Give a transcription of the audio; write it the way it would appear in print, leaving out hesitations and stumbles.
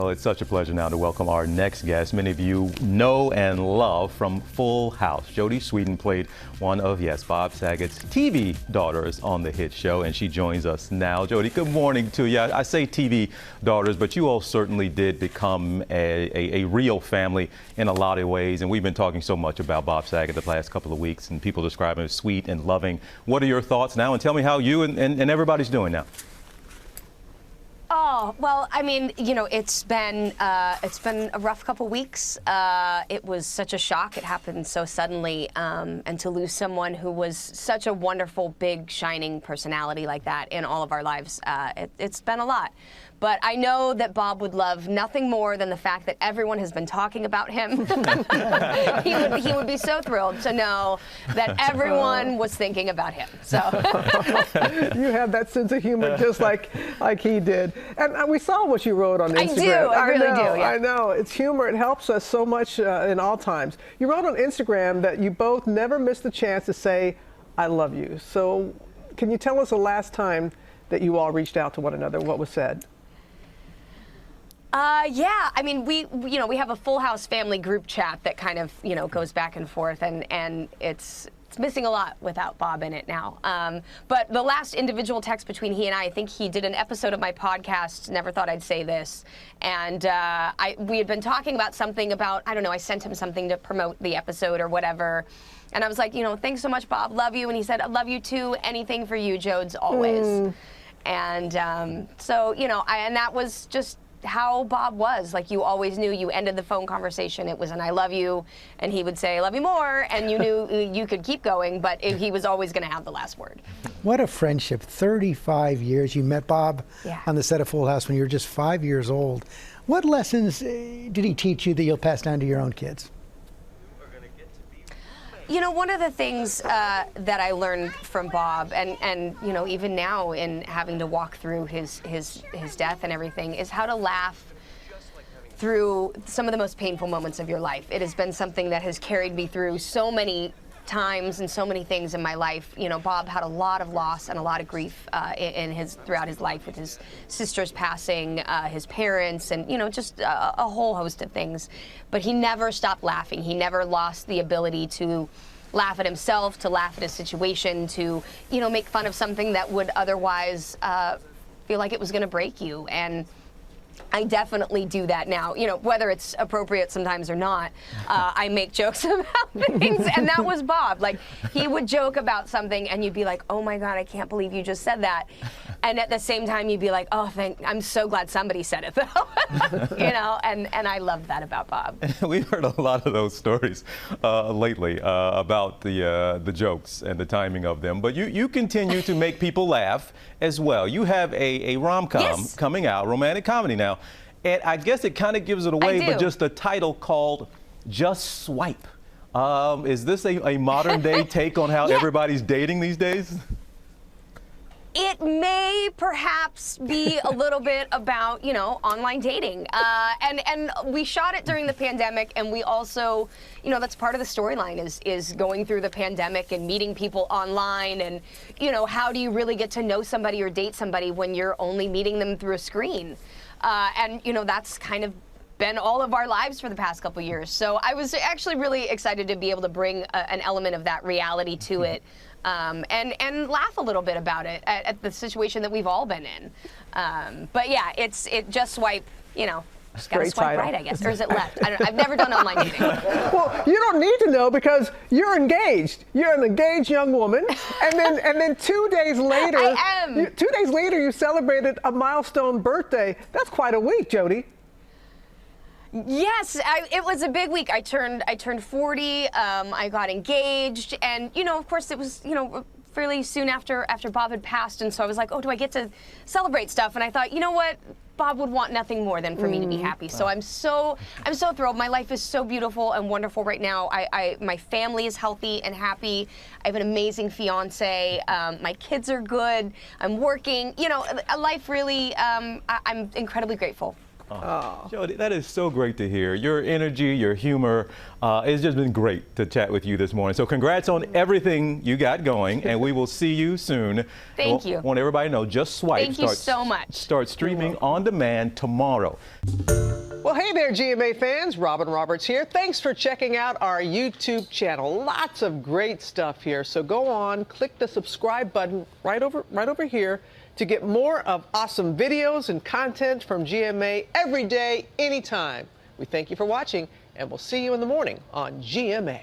Well, it's such a pleasure now to welcome our next guest. Many of you know and love from Full House. Jodie Sweetin played one of, yes, Bob Saget's TV daughters on the hit show, and she joins us now. Jodie, good morning to you. I say TV daughters, but you all certainly did become a real family in a lot of ways, and we've been talking so much about Bob Saget the last couple of weeks, and people describe him as sweet and loving. What are your thoughts now? And tell me how you and everybody's doing now. Oh, well, I mean, you know, it's been a rough couple weeks. It was such a shock. It happened so suddenly, and to lose someone who was such a wonderful, big, shining personality like that in all of our lives, it's been a lot. But I know that Bob would love nothing more than the fact that everyone has been talking about him. he would be so thrilled to know that everyone was thinking about him. So you have that sense of humor just like he did. And we saw what you wrote on Instagram. I really do. Yeah. I know. It's humor. It helps us so much in all times. You wrote on Instagram that you both never missed the chance to say, "I love you." So can you tell us the last time that you all reached out to one another? What was said? Yeah, I mean, we have a Full House family group chat that kind of, goes back and forth, and it's missing a lot without Bob in it now. But the last individual text between he and I think he did an episode of my podcast, Never Thought I'd Say This, and we had been talking about something about, I don't know, I sent him something to promote the episode or whatever, and I was like, thanks so much, Bob, love you, and he said, I love you too, anything for you, Jodes, always. And so, and that was just how Bob was. Like, you always knew you ended the phone conversation, it was an I love you, and he would say I love you more, and you knew you could keep going, but he was always going to have the last word. What a friendship. 35 years. You met Bob on the set of Full House when you were just 5 years old. What lessons did he teach you that you'll pass down to your own kids? One of the things that I learned from Bob, and even now in having to walk through his death and everything, is how to laugh through some of the most painful moments of your life. It has been something that has carried me through so many times and so many things in my life. Bob had a lot of loss and a lot of grief throughout his life, with his sister's passing, his parents, and just a whole host of things. But he never stopped laughing. He never lost the ability to laugh at himself, to laugh at his situation, to make fun of something that would otherwise feel like it was going to break you. And I definitely do that now, whether it's appropriate sometimes or not. I make jokes about things, and that was Bob. Like, he would joke about something, and you'd be like, oh my God, I can't believe you just said that. And at the same time, you'd be like, oh, I'm so glad somebody said it, though. And I love that about Bob. We've heard a lot of those stories lately about the jokes and the timing of them. But you continue to make people laugh as well. You have a rom-com coming out, romantic comedy now. And I guess it kind of gives it away, but just a title called Just Swipe. Is this a modern day take on how everybody's dating these days? It may perhaps be a little bit about, online dating. And we shot it during the pandemic, and we also, that's part of the storyline is going through the pandemic and meeting people online, and, how do you really get to know somebody or date somebody when you're only meeting them through a screen? And, that's kind of been all of our lives for the past couple years. So I was actually really excited to be able to bring an element of that reality to it. And laugh a little bit about it at the situation that we've all been in. But yeah, it just swipe, just gotta swipe right, I guess. Or is it left? I don't know. I've never done online dating. Well, you don't need to know because you're engaged. You're an engaged young woman. And then 2 days later, I am. 2 days later, you celebrated a milestone birthday. That's quite a week, Jodie. Yes, it was a big week. I turned 40. I got engaged, and of course, it was fairly soon after Bob had passed, and so I was like, oh, do I get to celebrate stuff? And I thought, you know what, Bob would want nothing more than for me to be happy. So I'm so thrilled. My life is so beautiful and wonderful right now. My family is healthy and happy. I have an amazing fiance. My kids are good. I'm working. Life really. I'm incredibly grateful. Oh. Jodie, that is so great to hear. Your energy, your humor, it's just been great to chat with you this morning. So congrats on everything you got going, and we will see you soon. Thank you. I want everybody to know, Just Swipe. Thank you so much. Start streaming on demand tomorrow. Hey there, GMA fans. Robin Roberts here. Thanks for checking out our YouTube channel. Lots of great stuff here. So go on, click the subscribe button right over here to get more of awesome videos and content from GMA every day, anytime. We thank you for watching, and we'll see you in the morning on GMA.